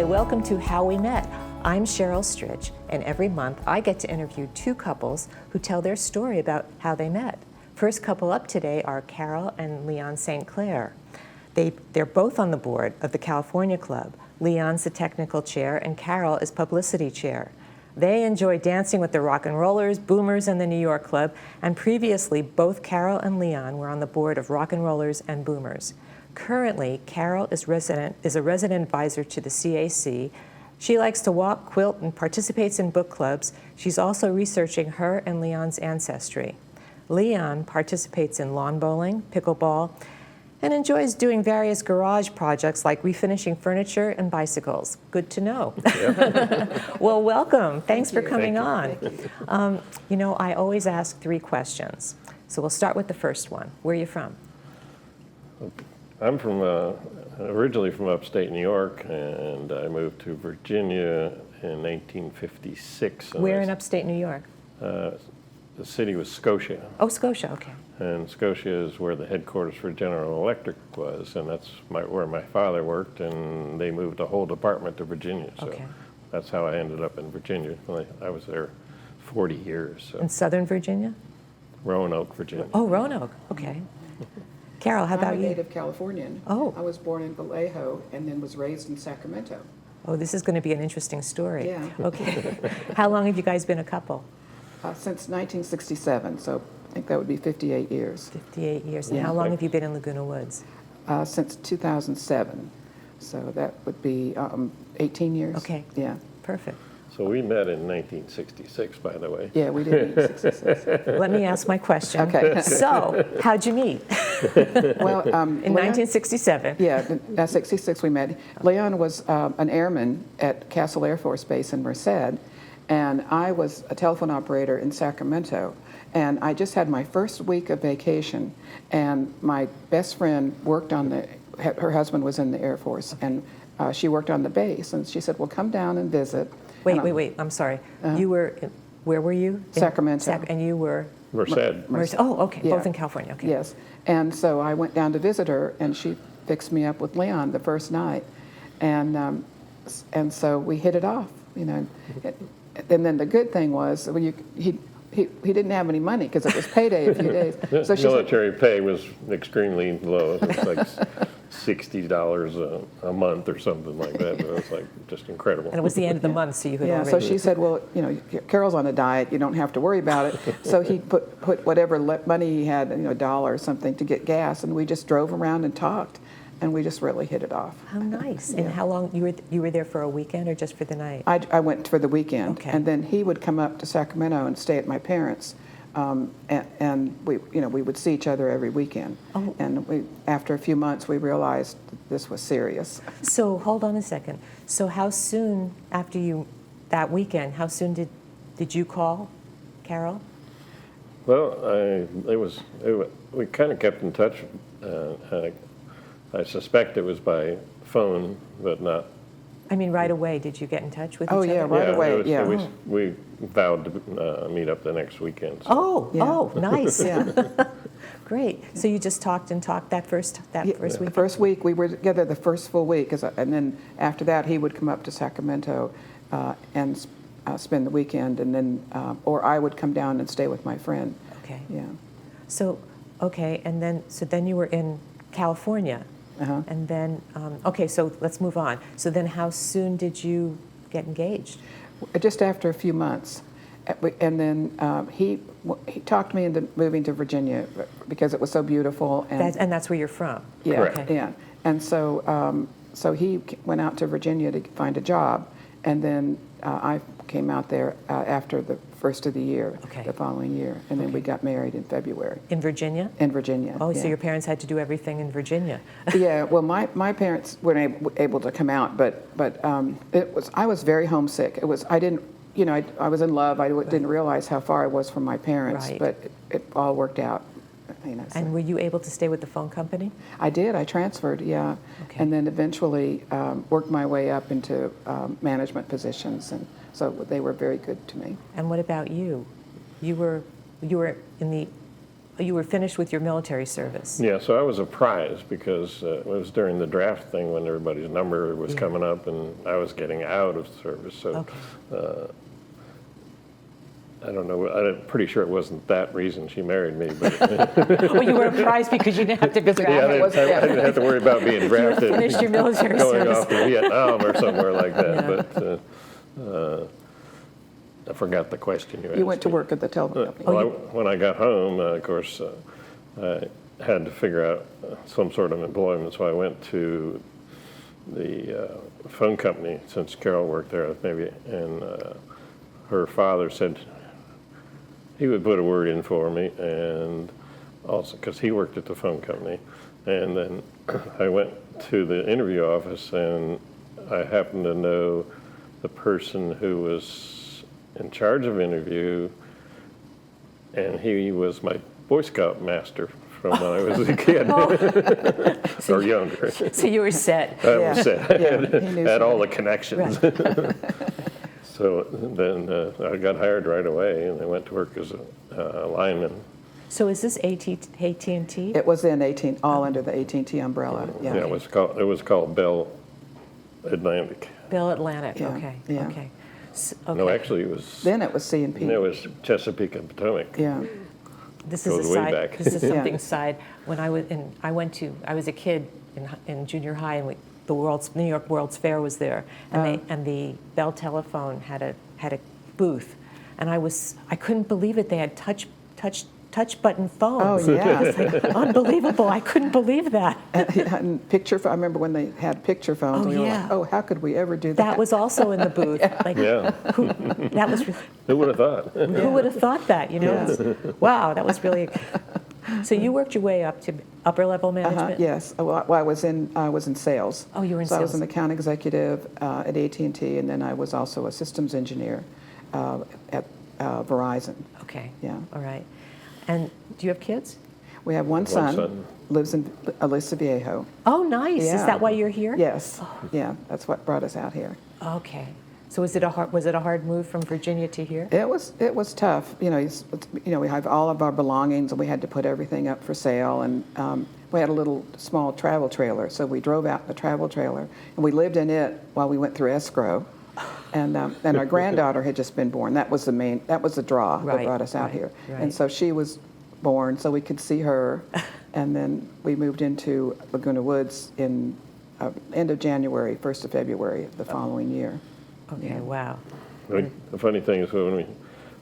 Hi, welcome to How We Met. I'm Sheryl Strich, and every month I get to interview two couples who tell their story about how they met. First couple up today are Carol and Leon St. Clair. They're both on the board of the California Club. Leon's the technical chair, and Carol is publicity chair. They enjoy dancing with the rock and rollers, boomers, and the New York Club, and previously both Carol and Leon were on the board of rock and rollers and boomers. Currently, Carol is a resident advisor to the CAC. She likes to walk, quilt, and participates in book clubs. She's also researching her and Leon's ancestry. Leon participates in lawn bowling, pickleball, and enjoys doing various garage projects like refinishing furniture and bicycles. Good to know. Well, welcome. Thanks for coming on. You know, I always ask 3 questions. So we'll start with the first one. Where are you from? I'm from originally from upstate New York, and I moved to Virginia in 1956. Where in upstate New York? The city was Scotia. Oh, Scotia, okay. And Scotia is where the headquarters for General Electric was, and that's where my father worked, and they moved the whole department to Virginia. So Okay. that's how I ended up in Virginia. I was there 40 years. So. In Southern Virginia? Roanoke, Virginia. Oh, Roanoke, okay. Carol, how about I'm a you? native Californian. Oh. I was born in Vallejo and then was raised in Sacramento. Oh, this is going to be an interesting story. Yeah. Okay. How long have you guys been a couple? Since 1967, so I think that would be 58 years. 58 years. And Yeah. how long have you been in Laguna Woods? Since 2007, so that would be 18 years. Okay. Yeah. Perfect. So we met in 1966, by the way. Yeah, we did in 66. Let me ask my question. Okay. So, how'd you meet? Well, In 1967? Yeah, in 66 we met. Leon was an airman at Castle Air Force Base in Merced, and I was a telephone operator in Sacramento. And I just had my first week of vacation, and my best friend worked on her husband was in the Air Force, and she worked on the base, and she said, well, come down and visit. Wait, I'm sorry. You were, where were you? Sacramento. And you were? Merced. Oh, okay, Yeah. both in California, okay. Yes, and so I went down to visit her, and she fixed me up with Leon the first night, and so we hit it off, you know. And then the good thing was when he didn't have any money because it was payday a few days. So she Military pay was extremely low. It was like $60 a month or something like that. It was like just incredible. And it was the end of the month, so you had Yeah, already... so she said, well, you know, Carol's on a diet, you don't have to worry about it. So he put whatever money he had, you know, $1 or something to get gas, and we just drove around and talked, and we just really hit it off. How nice. And Yeah. how long, you were there for a weekend or just for the night? I went for the weekend, Okay. and then he would come up to Sacramento and stay at my parents', and we would see each other every weekend. Oh. And after a few months, we realized this was serious. So hold on a second. So how soon after that weekend, how soon did you call Carol? Well, we kind of kept in touch. I suspect it was by phone, but not. I mean, right away, did you get in touch with each Oh, other? yeah, right away, yeah. We vowed to meet up the next weekend. So. Oh, nice. Yeah. Great. So you just talked that first The week? first week, we were together the first full week, and then after that, he would come up to Sacramento and spend the weekend, and then, or I would come down and stay with my friend. Okay. Yeah. So, okay, and then you were in California. Uh-huh. And then, okay, so let's move on. So then how soon did you get engaged? Just after a few months. And then he talked me into moving to Virginia because it was so beautiful. And that's where you're from? Yeah, Correct. Okay. yeah. And so he went out to Virginia to find a job, and then I came out there after the first of the year, Okay. the following year, and then we got married in February. In Virginia? In Virginia. Oh, yeah. so your parents had to do everything in Virginia. Yeah, well, my parents weren't able to come out, but I was very homesick. I was in love. I didn't realize how far I was from my parents, Right. but it all worked out. You know, so. And were you able to stay with the phone company? I did. I transferred, yeah, Okay. and then eventually worked my way up into management positions, and so they were very good to me. And what about you? You were in the you were finished with your military service. Yeah, so I was a prize because it was during the draft thing when everybody's number was coming up, and I was getting out of service. So Okay. I don't know. I'm pretty sure it wasn't that reason she married me. But Well, you were a prize because you didn't have to be yeah, I didn't have to worry about being drafted, finished your military going service. off to Vietnam or somewhere like that. But I forgot the question you asked. You went to me. work at the telephone company. Well, when I got home, of course, I had to figure out some sort of employment, so I went to the phone company, since Carol worked there, maybe, and her father said he would put a word in for me, and also because he worked at the phone company. And then I went to the interview office, and I happened to know the person who was in charge of interview, and he was my Boy Scout master from when I was a kid, or younger. So you were set. I was set. Yeah, he knew Had all something. the connections. Right. So then I got hired right away, and I went to work as a lineman. So is this AT&T? It was in all under the AT&T umbrella. Yeah. Yeah, it was called Bell Atlantic. Bell Atlantic, Yeah, okay, yeah. okay. No, actually, it was C&P. Chesapeake and Potomac. Yeah. This is a Goes way side. back. This is Yeah. something side. When I was a kid in junior high, and the New York World's Fair was there, and the Bell Telephone had a booth, and I couldn't believe it. They had touch button phones. Oh, yeah. It's like, unbelievable! I couldn't believe that. And I remember when they had picture phones. Oh, we were yeah. like, oh, how could we ever do that? That was also in the booth. Like, Yeah, that was. who would have thought? Who would have thought that? You know, wow, that was really. So you worked your way up to upper level management. Yes. Well, I was in sales. Oh, you were in so I was sales. an account executive at AT&T, and then I was also a systems engineer at Verizon. Okay. Yeah. All right. And do you have kids? We have one son, son. lives in Aliso Viejo. Oh, nice. Is Yeah. that why you're here? Yes. Yeah, that's what brought us out here. Okay. So was it a hard move from Virginia to here? It was tough. You know, we have all of our belongings, and we had to put everything up for sale. And we had a little small travel trailer, so we drove out in the travel trailer, and we lived in it while we went through escrow. And our granddaughter had just been born. That was the draw that Right, brought us out right, here. right. And so she was born, so we could see her. And then we moved into Laguna Woods in end of January, 1st of February of the following year. Okay. Yeah. Wow. The funny thing is when we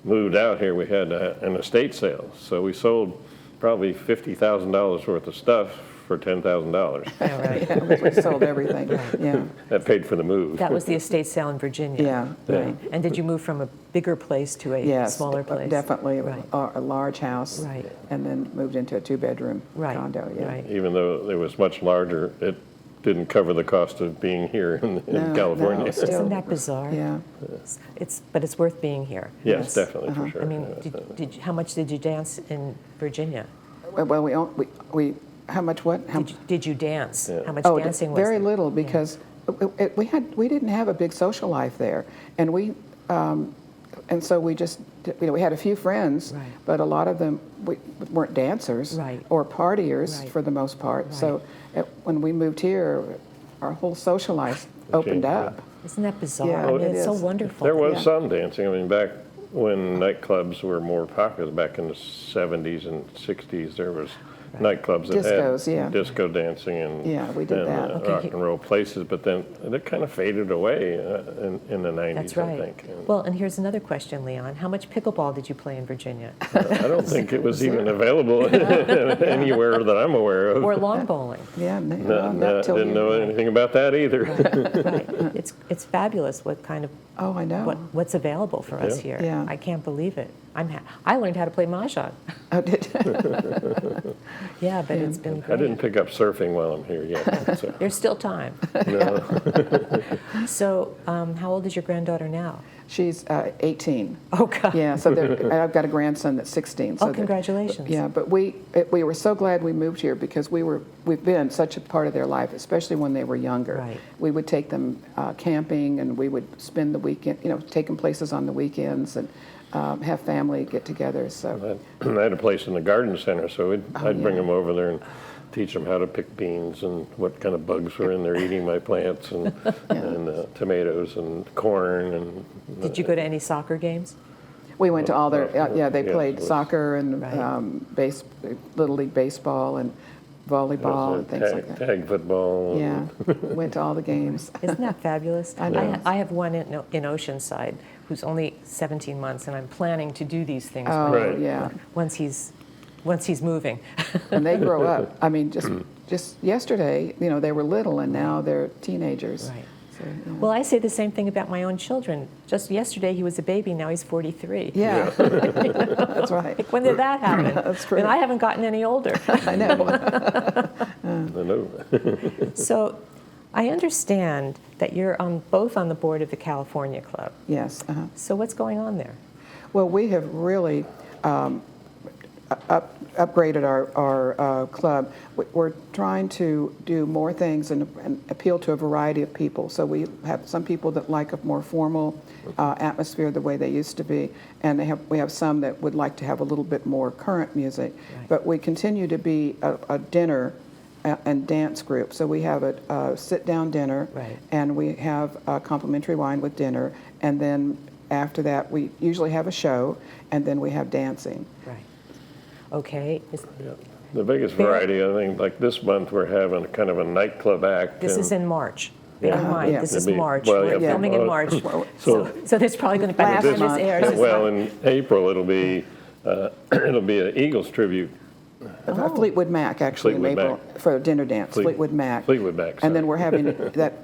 moved out here, we had an estate sale. So we sold probably $50,000 worth of stuff for $10,000. Yeah, right. Yeah, we sold everything. Yeah. That paid for the move. That was the estate sale in Virginia. Yeah. Right. And did you move from a bigger place to a Yes, smaller place? definitely Right. a large house, Right. and then moved into a 2-bedroom Right. condo. Yeah. Right. Even though it was much larger, it didn't cover the cost of being here in No, California. no, still- Isn't that bizarre? Yeah. But it's worth being here. Yes, definitely, for sure. I mean, how much did you dance in Virginia? Well, we how much what? How, Did you dance? Yeah. How much oh, dancing was very there? little because we didn't have a big social life there, and and so we just we had a few friends, Right. but a lot of them weren't dancers Right. or partiers Right. for the most part. Right. So when we moved here, our whole social life opened changed, yeah. up. Isn't that bizarre? Yeah, I mean, it it's so is. wonderful. There was Yeah. some dancing. I mean, back when nightclubs were more popular, back in the 70s and 60s, there was nightclubs that Discos, had yeah. disco dancing and, Yeah, we did that. Okay. rock and roll places, but then it kind of faded away in the 90s, That's right. I think. And Well, and here's another question, Leon. How much pickleball did you play in Virginia? I don't think it was even available anywhere that I'm aware of. Or lawn bowling? Yeah, Not till didn't you- know anything about that either. Right. It's fabulous what kind of Oh, I know. what's available for us Yeah. here. Yeah. I can't believe it. I learned how to play mahjong. Oh, did Yeah, but it's been I great. didn't pick up surfing while I'm here yet. So, There's still time. no. So, how old is your granddaughter now? She's 18. Oh, God. Yeah, so I've got a grandson that's 16. So Oh, congratulations. Yeah, but we were so glad we moved here because we've been such a part of their life, especially when they were younger. Right. We would take them camping, and we would spend the weekend, take them places on the weekends, and have family get-togethers. So I had a place in the garden center, so I'd bring them over there and teach them how to pick beans and what kind of bugs were in there eating my plants and, and tomatoes and corn. And Did you go to any soccer games? we went to all their, they played yes. soccer and Right. Little League baseball and volleyball and things like that. Tag football. Yeah, went to all the games. Isn't that fabulous? I know. I have one in Oceanside who's only 17 months, and I'm planning to do these things Oh, Right. yeah. once he's moving. And they grow up. I mean, just yesterday, they were little, and now they're teenagers. Right. So, Well, I say the same thing about my own children. Just yesterday he was a baby, now he's 43. yeah, that's right. Like, when did that happen? That's true. And I haven't gotten any older. I know. I know. So I understand that you're both on the board of the California Club. yes. So what's going on there? Well, we have really upgraded our club. We're trying to do more things and appeal to a variety of people. So we have some people that like a more formal atmosphere the way they used to be, and we have some that would like to have a little bit more current music. Right. But we continue to be a dinner and dance group. So we have a sit-down dinner, Right. and we have complimentary wine with dinner, and then after that we usually have a show, and then we have dancing. Right. Okay. Yeah. The biggest variety, I think, like this month, we're having kind of a nightclub act. This is in March. Bear in mind, Yeah. this is It'd be- March. well, We're yeah, filming in well, March. so- So there's probably going to, by the Last time this month. airs, it's Well, not- in April, it'll be an Eagles tribute. Fleetwood Mac, actually, Fleetwood in April Mac. for a dinner dance. Fleetwood Mac. Fleetwood Mac, And then sorry. we're having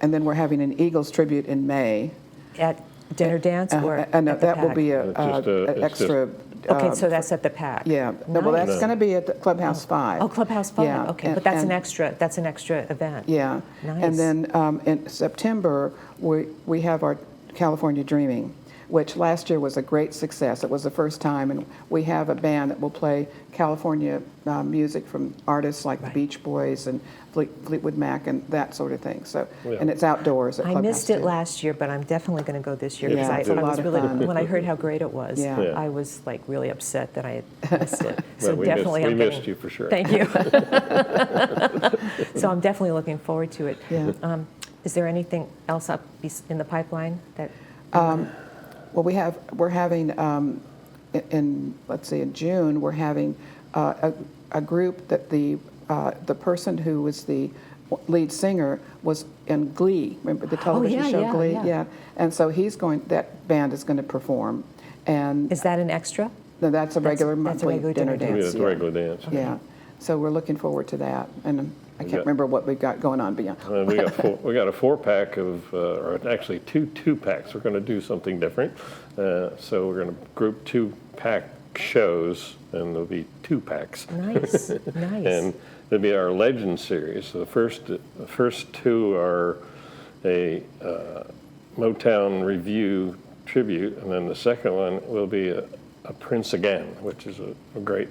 and then we're having an Eagles tribute in May. at dinner dance or And at the that will PAC? be It's just an extra. Okay, so that's at the PAC. Yeah. No, well, that's Nice. going to be at the Clubhouse 5. Oh, Clubhouse 5, Yeah, okay, and- but that's an and- extra event. Yeah. Nice. And then in September, we have our California Dreaming, which last year was a great success. It was the first time, and we have a band that will play California music from artists like the Right. Beach Boys and Fleetwood Mac and that sort of thing. So, Yeah. and it's outdoors at I Clubhouse missed it 2. last year, but I'm definitely going to go this year Yeah, because it's I a was lot of really, fun. when I heard how great it was, Yeah. Yeah. I was like really upset that I had missed it. So Well, we definitely missed, I'm we getting- missed you for sure. Thank you. So I'm definitely looking forward to it. Yeah. Is there anything else up in the pipeline that? Well, we're having in June we're having a group that the person who was the lead singer was in Glee. Remember the television yeah, show yeah, Glee? yeah. And so that band is going to perform, and Is that an extra? no, that's a regular that's a monthly regular dinner dinner Yeah, dance. it's a regular dance. Yeah. So we're looking forward to that, and I can't got- remember what we've got going on beyond. We got a 4-pack of, or actually 2-packs. We're going to do something different. So we're going to group 2-pack shows, and there'll be 2-packs. Nice, nice. And it'll be our Legend series. So the first 2 are a Motown Review tribute, and then the second one will be a Prince Again, which is a great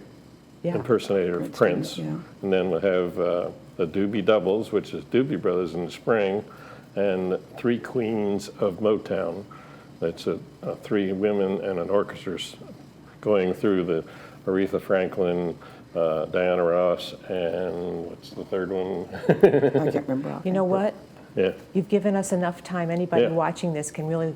Yeah. impersonator of Prince. Yeah. And then we'll have the Doobie Doubles, which is Doobie Brothers in the spring, and 3 Queens of Motown. That's 3 women and an orchestra going through the Aretha Franklin, Diana Ross, and what's the third one? I can't remember. You know what? Yeah. You've given us enough time. Anybody Yeah. watching this can really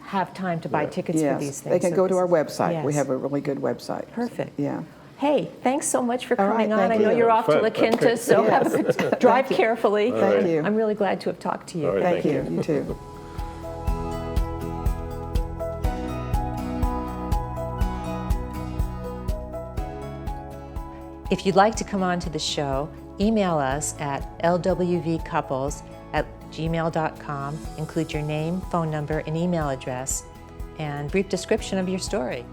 have time to buy Yeah. tickets for these Yes, things. they can So go to this our is- website. We yes. have a really good website. Perfect. Yeah. Hey, thanks so much for All right, coming on. thank I know you. you're off to La Fun. Quinta, so Yes. have a good drive carefully. Thank you. I'm really glad to have talked to you. All right, Thank thank you. You too. If you'd like to come on to the show, email us at lwvcouples@gmail.com. Include your name, phone number, and email address, and brief description of your story.